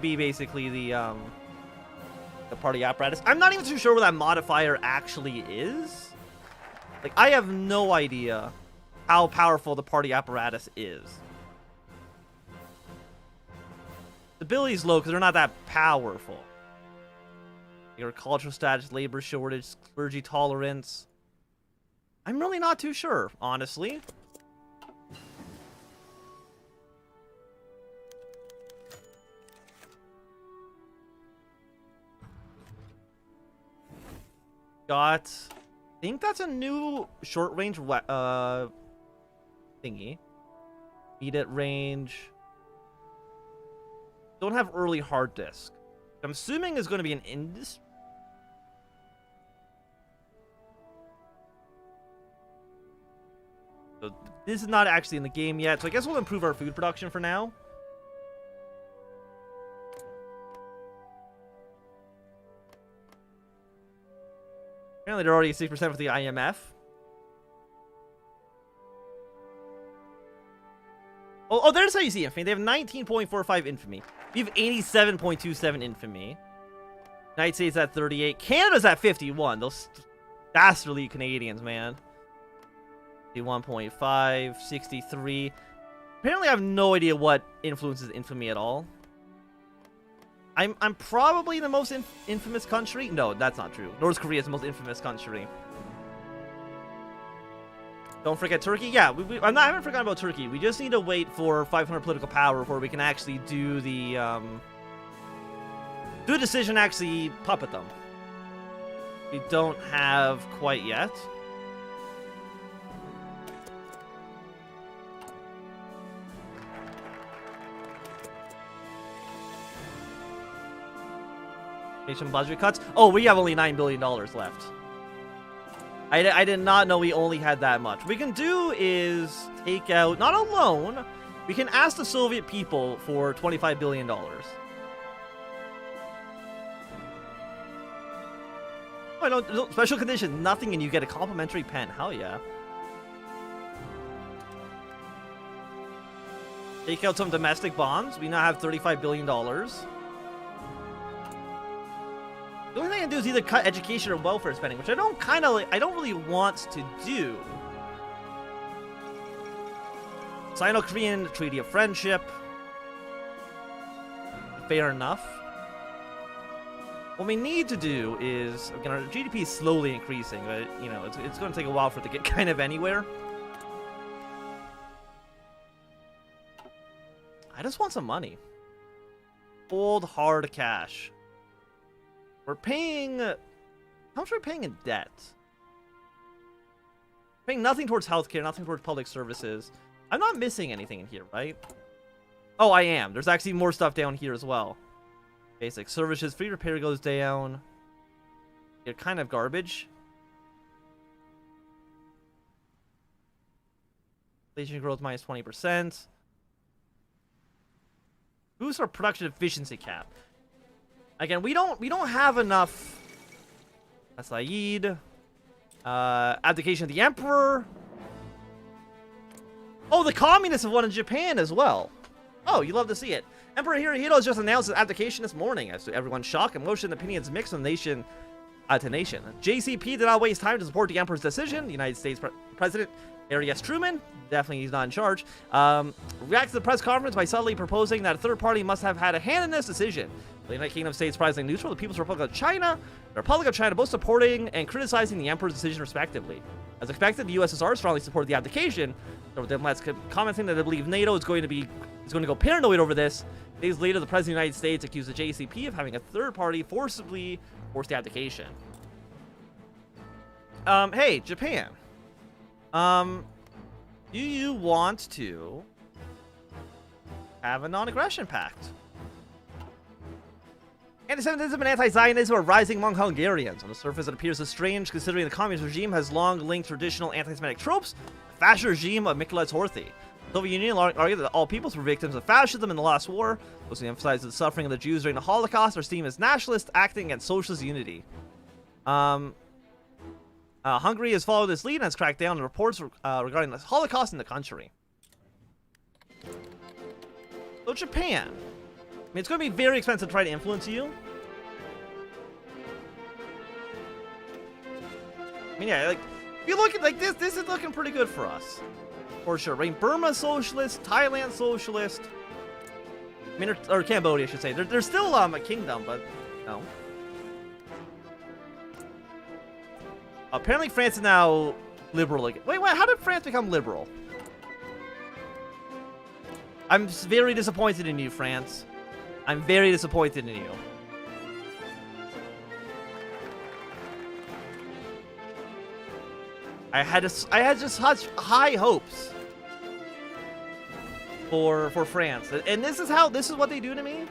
be basically the party apparatus. I'm not even too sure what that modifier actually is. Like, I have no idea how powerful the party apparatus is. The ability's low because they're not that powerful. Agricultural status, labor shortage, clergy tolerance. I'm really not too sure, honestly. Got, I think that's a new short-range thingy. Immediate range. Don't have early hard disk. I'm assuming is going to be an industry. So this is not actually in the game yet, so I guess we'll improve our food production for now. Apparently they're already 6% for the IMF. Oh, there's how you see infamy. They have 19.45 infamy. We have 87.27 infamy. United States at 38. Canada's at 51. Those dastardly Canadians, man. 51.5, 63. Apparently I have no idea what influences infamy at all. I'm probably the most infamous country. No, that's not true. North Korea is the most infamous country. Don't forget Turkey. Yeah, I haven't forgotten about Turkey. We just need to wait for 500 political power before we can actually do the decision, actually puppet them. We don't have quite yet. Budget cuts. Oh, we have only $9 billion left. I did not know we only had that much. What we can do is take out, not a loan, we can ask the Soviet people for $25 billion. Oh, no, special condition, nothing, and you get a complimentary pen. Hell yeah. Take out some domestic bonds. We now have $35 billion. The only thing I can do is either cut education or welfare spending, which I don't really want to do. Sino-Korean Treaty of Friendship. Fair enough. What we need to do is, again, our GDP is slowly increasing, but, you know, it's going to take a while for it to get kind of anywhere. I just want some money. Old hard cash. We're paying... How much are we paying in debt? Paying nothing towards healthcare, nothing towards public services. I'm not missing anything in here, right? Oh, I am. There's actually more stuff down here as well. Basic services. Free repair goes down. They're kind of garbage. Inflation growth minus 20%. Boost our production efficiency cap. Again, we don't have enough. Saeed. Abdication of the Emperor. Oh, the communists have won in Japan as well. Oh, you love to see it. Emperor Hirohito has just announced his abdication this morning. As to everyone's shock, emotion, and opinions mixed from nation to nation. JCP did not waste time to support the Emperor's decision. The United States President Harry S. Truman, definitely he's not in charge, reacted to the press conference by subtly proposing that a third party must have had a hand in this decision. The United Kingdom stayed surprisingly neutral. The People's Republic of China, the Republic of China, both supporting and criticizing the Emperor's decision respectively. As expected, the USSR strongly supported the abdication. So diplomats commenting that they believe NATO is going to go paranoid over this. Days later, the President of the United States accused the JCP of having a third party forcibly force the abdication. Hey, Japan. Do you want to have a non-aggression pact? Anti-Semitism and anti-Zionism are rising among Hungarians. On the surface, it appears as strange, considering the communist regime has long linked traditional anti-Semitic tropes to the fascist regime of Nicholas Horthy. The Soviet Union argued that all peoples were victims of fascism in the last war. Those who emphasize the suffering of the Jews during the Holocaust are seen as nationalists acting against socialist unity. Hungary has followed this lead and has cracked down on reports regarding the Holocaust in the country. So Japan. mean, it's going to be very expensive to try to influence you. I mean, yeah, like, if you look at, like, this is looking pretty good for us. For sure, right? Burma socialist, Thailand socialist. I mean, or Cambodia, I should say. They're still a kingdom, but, no. Apparently France is now liberal again. Wait, how did France become liberal? I'm very disappointed in you, France. I'm very disappointed in you. I had just such high hopes for France, and this is what they do to me.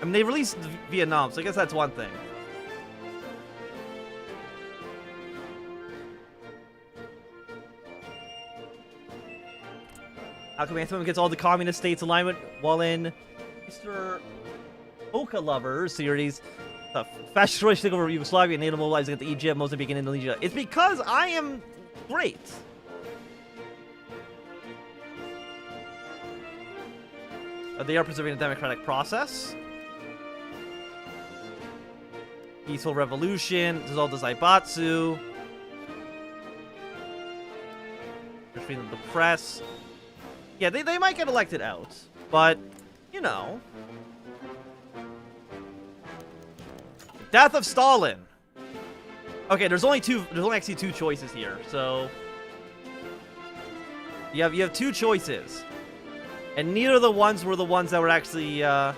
I mean, they released Vietnam, so I guess that's one thing. How come Anthem gets all the communist states alignment while in Mr. Oka Lover series? The fascist situation took over Yugoslavia and NATO mobilizing against Egypt, Mozambique, and Indonesia. It's because I am great. They are preserving the democratic process. Peaceful revolution. Dissolve the Zaibatsu. Freedom of the press. Yeah, they might get elected out, but, you know. Death of Stalin. Okay, there's only actually two choices here, so you have two choices, and neither of the ones were the ones that were actually yeah,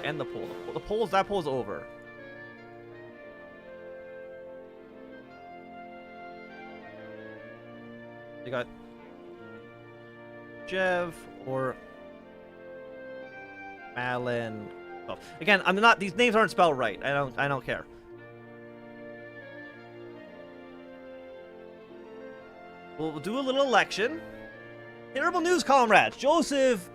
end the poll. That poll's over. You got Jev or Malin. Oh, again, I'm not. These names aren't spelled right. I don't care. We'll do a little election. Terrible news, comrades. Joseph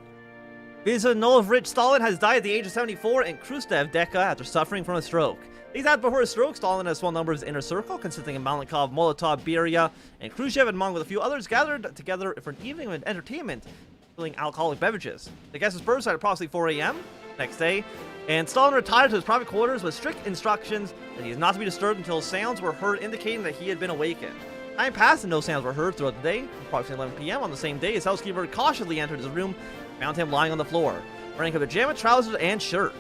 Vizhnovich Stalin has died at the age of 74 in Khrushchev Deka after suffering from a stroke. Days after before his stroke, Stalin had a small number of his inner circle, consisting of Malenkov, Molotov, Beria, and Khrushchev, among with a few others, gathered together for an evening of entertainment, filling alcoholic beverages. The guests dispersed at approximately 4 a.m. next day, and Stalin retired to his private quarters with strict instructions that he is not to be disturbed until sounds were heard indicating that he had been awakened. Time passed and no sounds were heard throughout the day. Approximately 11 p.m. on the same day, his housekeeper cautiously entered his room and found him lying on the floor, wearing a pajama, trousers, and shirt.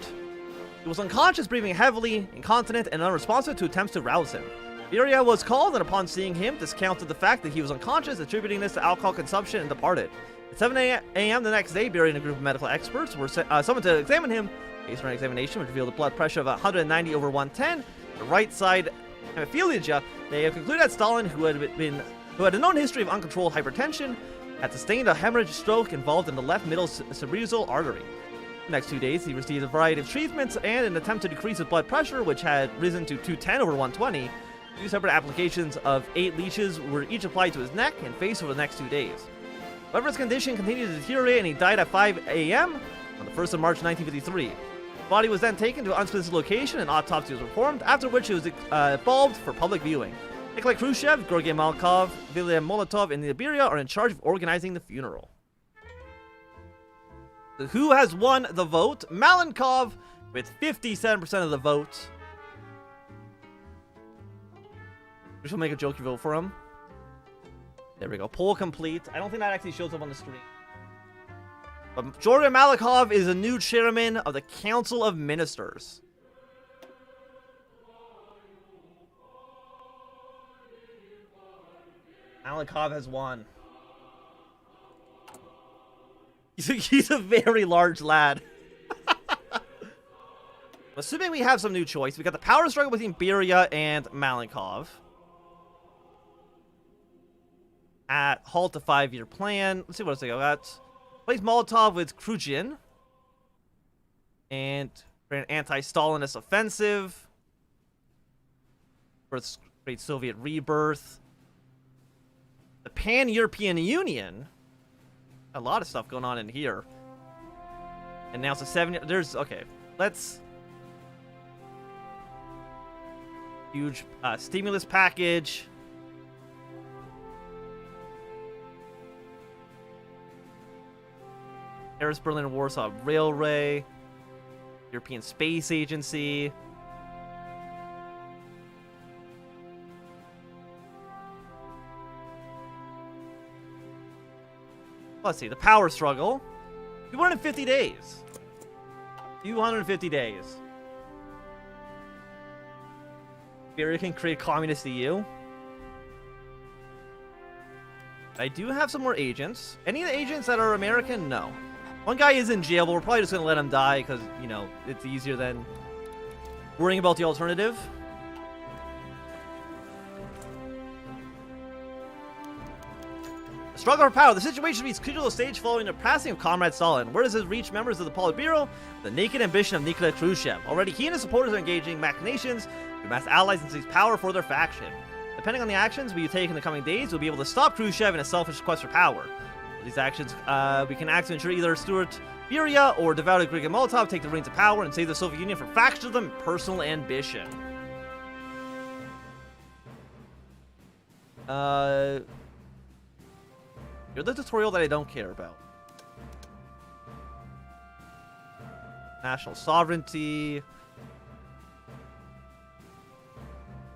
He was unconscious, breathing heavily, incontinent, and unresponsive to attempts to rouse him. Beria was called, and upon seeing him, discounted the fact that he was unconscious, attributing this to alcohol consumption, and departed. At 7 a.m. the next day, Beria and a group of medical experts were summoned to examine him. Based on an examination, which revealed a blood pressure of 190/110, the right side hemiplegia. They have concluded that Stalin, who had a known history of uncontrolled hypertension, had sustained a hemorrhage stroke involved in the left middle cerebral artery. The next 2 days, he received a variety of treatments and an attempt to decrease his blood pressure, which had risen to 210/120. 2 separate applications of 8 leeches were each applied to his neck and face over the next 2 days. However, his condition continued to deteriorate, and he died at 5 a.m. on the 1st of March 1953. His body was then taken to an unspecified location, and autopsy was performed, after which it was bulbed for public viewing. Nikolai Khrushchev, Georgy Malkov, William Molotov, and Beria are in charge of organizing the funeral. Who has won the vote? Malenkov with 57% of the vote. We shall make a jokey vote for him. There we go. Poll complete. I don't think that actually shows up on the screen. But Georgy Malkov is a new chairman of the Council of Ministers. Malenkov has won. He's a very large lad. Assuming we have some new choice, we got the power struggle between Beria and Malenkov. At halt a 5-year plan. Let's see what else I got. Place Molotov with Khrushchev. And for an anti-Stalinist offensive. For its great Soviet rebirth. The Pan-European Union. A lot of stuff going on in here. And now it's a 7-year. There's okay. Let's huge stimulus package. Paris, Berlin, Warsaw Railway, European Space Agency. Let's see, the power struggle. 250 days. 250 days. Iberia can create communist EU. I do have some more agents. Any of the agents that are American? No. One guy is in jail, but we're probably just going to let him die because, you know, it's easier than worrying about the alternative. The struggle for power. The situation reaches critical stage following the passing of Comrade Stalin. Where does this reach members of the Politburo? The naked ambition of Nikita Khrushchev. Already he and his supporters are engaging machinations to amass allies and seize power for their faction. Depending on the actions we take in the coming days, we'll be able to stop Khrushchev in a selfish quest for power. With these actions, we can act to ensure either Stuart Beria or devout Grigor Molotov take the reins of power and save the Soviet Union from factionalism and personal ambition. You're the tutorial that I don't care about. National sovereignty.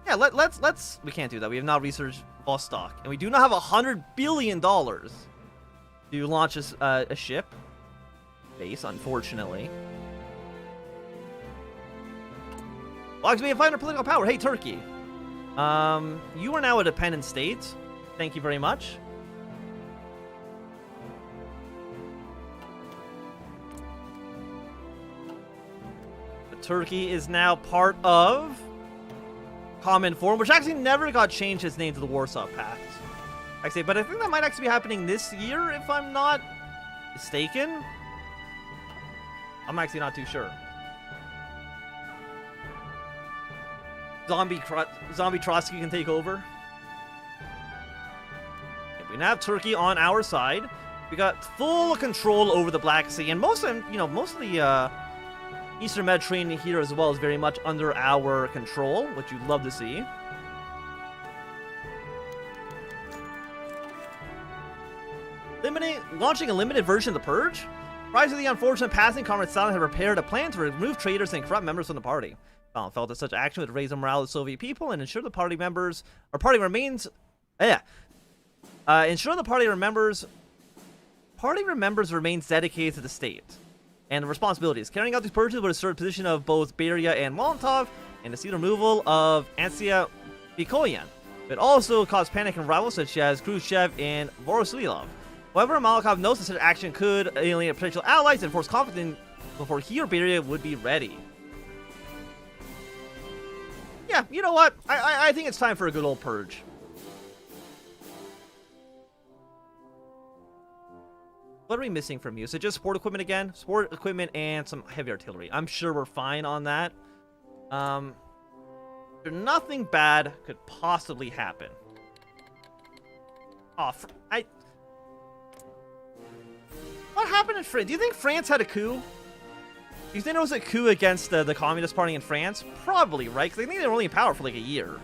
Yeah, let's. We can't do that. We have not researched Vostok, and we do not have $100 billion to launch a ship base. Unfortunately, well, we have find our political power. Hey, Turkey. You are now a dependent state. Thank you very much. But Turkey is now part of Common Forum, which actually never got changed its name to the Warsaw Pact. Actually, but I think that might actually be happening this year, if I'm not mistaken. I'm actually not too sure. Zombie Trotsky can take over. Okay, we now have Turkey on our side. We got full control over the Black Sea, and most of the Eastern Mediterranean here as well is very much under our control, which you'd love to see. Launching a limited version of the Purge? Prior to the unfortunate passing, Comrade Stalin had prepared a plan to remove traitors and corrupt members from the party. Stalin felt that such action would raise the morale of the Soviet people and ensure the party members remains dedicated to the state and the responsibilities. Carrying out these purges would assert the position of both Beria and Molotov and the seat removal of Ansia Mikoyan. It also caused panic in rivals such as Khrushchev and Voroshilov. However, Molotov knows that such action could alienate potential allies and force conflict before he or Beria would be ready. Yeah, you know what? I think it's time for a good old purge. What are we missing from you? Is it just sport equipment again? Sport equipment and some heavy artillery. I'm sure we're fine on that. Nothing bad could possibly happen. Oh, what happened in France? Do you think France had a coup? Do you think there was a coup against the Communist Party in France? Probably, right? Because I think they were only in power for like a year.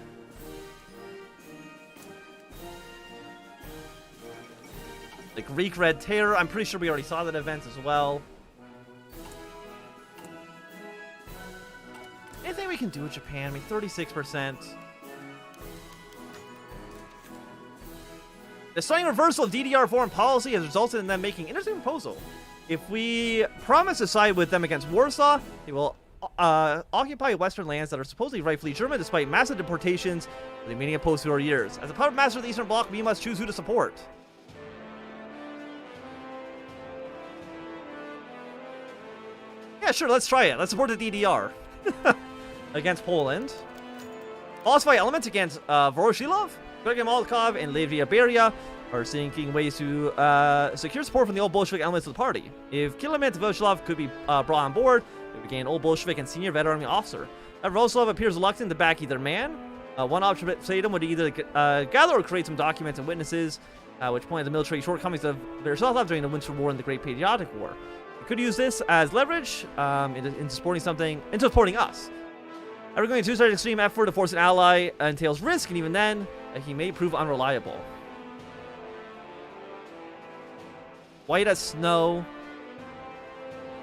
The Greek Red Terror, I'm pretty sure we already saw that event as well. Anything we can do with Japan? I mean, 36%. The stunning reversal of DDR foreign policy has resulted in them making an interesting proposal. If we promise to side with them against Warsaw, they will occupy Western lands that are supposedly rightfully German despite massive deportations remaining in post-war years. As a puppet master of the Eastern Bloc, we must choose who to support. Yeah, sure, let's try it. Let's support the DDR against Poland. Falsify elements against Voroshilov, Grigor Molotov, and Levia Beria are seeking ways to secure support from the old Bolshevik elements of the party. If Kilomet Voroshilov could be brought on board, it would gain old Bolshevik and senior veteran army officer. Voroshilov appears reluctant to back either man. One option would either gather or create some documents and witnesses, which point at the military shortcomings of Voroshilov during the Winter War and the Great Patriotic War. Could use this as leverage into supporting us. Ever going to such extreme effort to force an ally entails risk, and even then, he may prove unreliable. White as snow.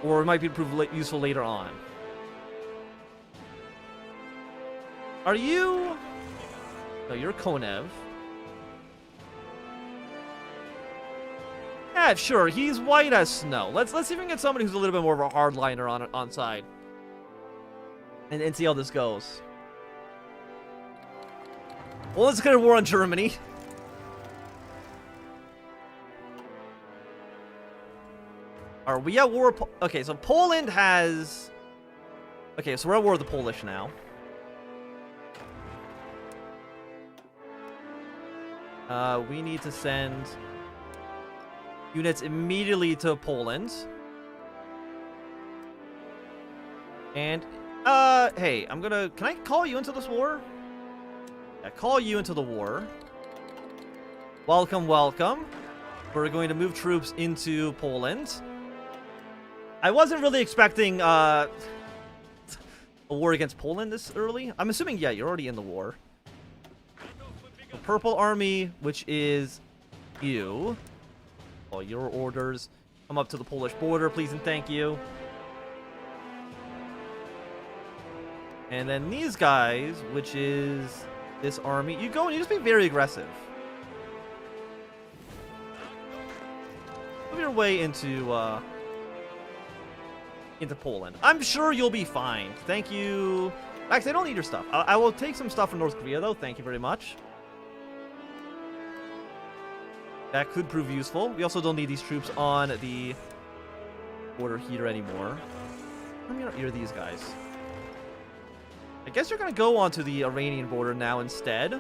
Or it might be proved useful later on. Are you... No, you're Konev. Yeah, sure. He's white as snow. Let's see if we can get somebody who's a little bit more of a hardliner on side. And see how this goes. Well, let's get a war on Germany. Are we at war? Okay, so Poland has... Okay, so we're at war with the Polish now. We need to send units immediately to Poland. And, hey, I'm gonna... Can I call you into this war? Yeah, call you into the war. Welcome, welcome. We're going to move troops into Poland. I wasn't really expecting, a war against Poland this early. I'm assuming, yeah, you're already in the war. The Purple Army, which is you. All your orders. Come up to the Polish border, please and thank you. And then these guys, which is this army. You go and you just be very aggressive. Move your way into Poland. I'm sure you'll be fine. Thank you. Actually, I don't need your stuff. I will take some stuff from North Korea, though. Thank you very much. That could prove useful. We also don't need these troops on the border here anymore. I'm gonna ear these guys. I guess you're gonna go onto the Iranian border now instead.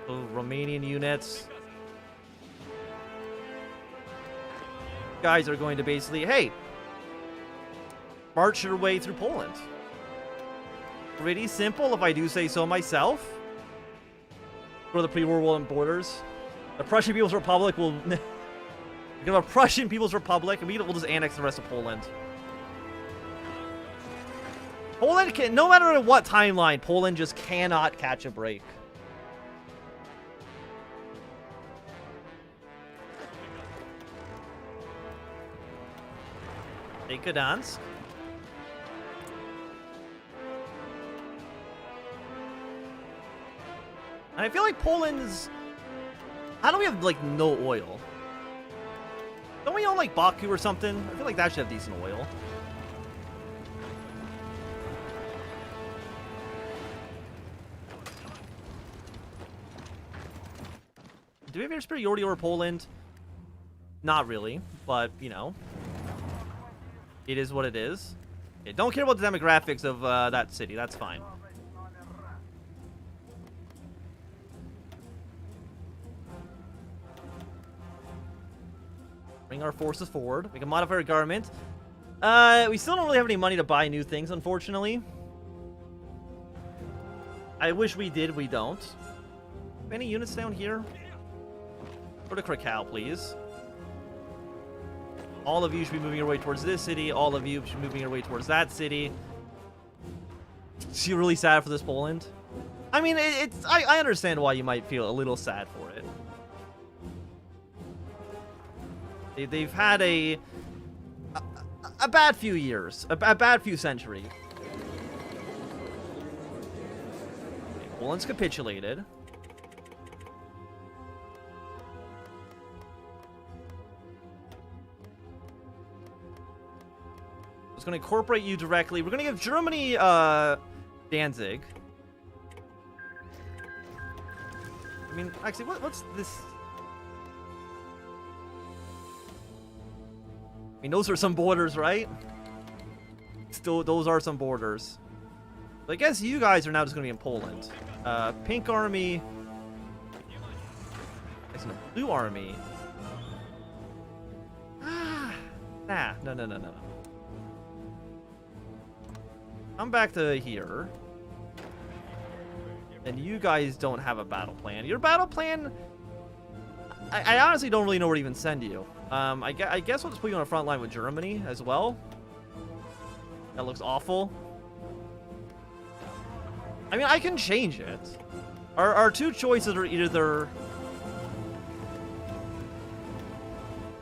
So Romanian units. Guys are going to basically, hey, march your way through Poland. Pretty simple, if I do say so myself. For the pre-war borders, the Prussian People's Republic will... We're gonna have a Prussian People's Republic, and we'll just annex the rest of Poland. Poland can, no matter what timeline, Poland just cannot catch a break. Take Gdansk. And I feel like Poland's... How do we have, like, no oil? Don't we own, like, Baku or something? I feel like that should have decent oil. Do we have air superiority over Poland? Not really, but, you know. It is what it is. Okay, don't care about the demographics of that city. That's fine. Bring our forces forward. We can modify our garment. We still don't really have any money to buy new things, unfortunately. I wish we did. We don't. Any units down here? Go to Krakow, please. All of you should be moving your way towards this city. All of you should be moving your way towards that city. You're really sad for this Poland? I mean, I understand why you might feel a little sad for it. They've had a bad few years. A bad few centuries. Poland's capitulated. It's going to incorporate you directly. We're going to give Germany Danzig. I mean, actually, what's this? I mean, those are some borders, right? Still, those are some borders. But I guess you guys are now just going to be in Poland. Pink Army. It's a Blue Army. Nah, no. Come back to here. And you guys don't have a battle plan. Your battle plan... I honestly don't really know where to even send you. I guess we'll just put you on a front line with Germany as well. That looks awful. I mean, I can change it. Our two choices are either...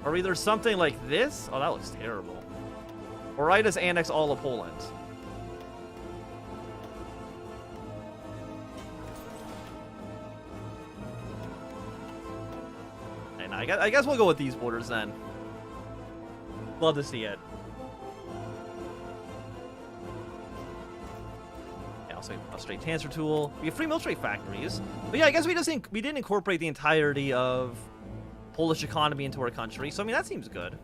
Or either something like this. Oh, that looks terrible. Or I just annex all of Poland. And I guess we'll go with these borders then. Love to see it. Yeah, also a straight transfer tool. We have free military factories. But yeah, I guess we didn't incorporate the entirety of Polish economy into our country. So I mean that seems good.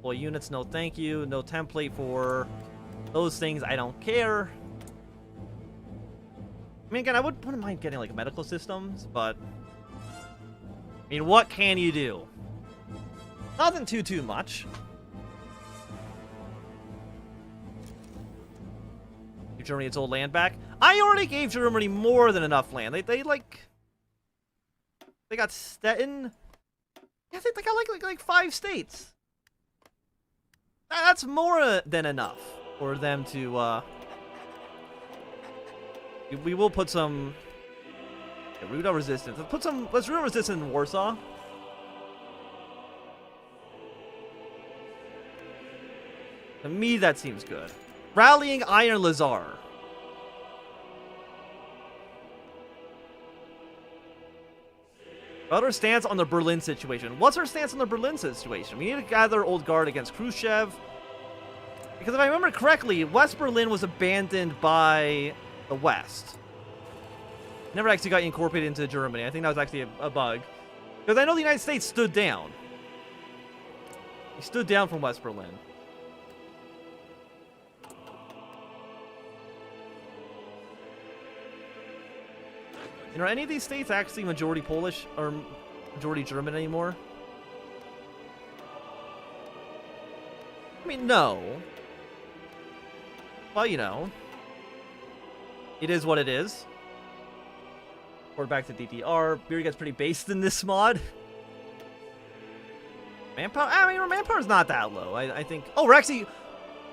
Well, units, no thank you. No template for those things. I don't care. I mean, again, I wouldn't mind getting like medical systems, but I mean, what can you do? Nothing too much. Give Germany its old land back. I already gave Germany more than enough land. They got Stettin. Yeah, they got like 5 states. That's more than enough for them to. We will put some root of resistance. Let's root of resistance in Warsaw. To me, that seems good. Rallying Iron Lazar. About our stance on the Berlin situation. What's our stance on the Berlin situation? We need to gather Old Guard against Khrushchev. Because if I remember correctly, West Berlin was abandoned by the West. Never actually got incorporated into Germany. I think that was actually a bug. Because I know the United States stood down. He stood down from West Berlin. You know, are any of these states actually majority Polish or majority German anymore? I mean, no. Well, you know. It is what it is. Or back to DDR. Beer gets pretty based in this mod. Manpower? I mean, manpower's not that low. I think... Oh, we're actually...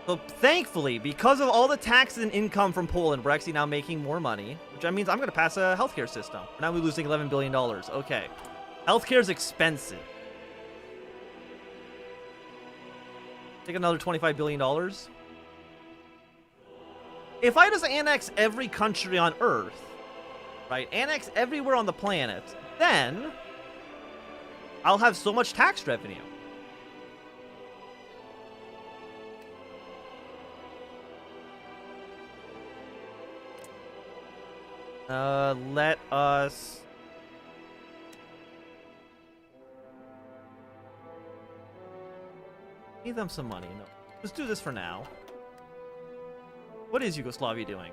So, thankfully, because of all the taxes and income from Poland, we're actually now making more money. Which means I'm going to pass a healthcare system. Now we're losing $11 billion. Okay. Healthcare is expensive. Take another $25 billion. If I just annex every country on Earth, right, annex everywhere on the planet, then I'll have so much tax revenue. Let us... Give them some money. No. Let's do this for now. What is Yugoslavia doing?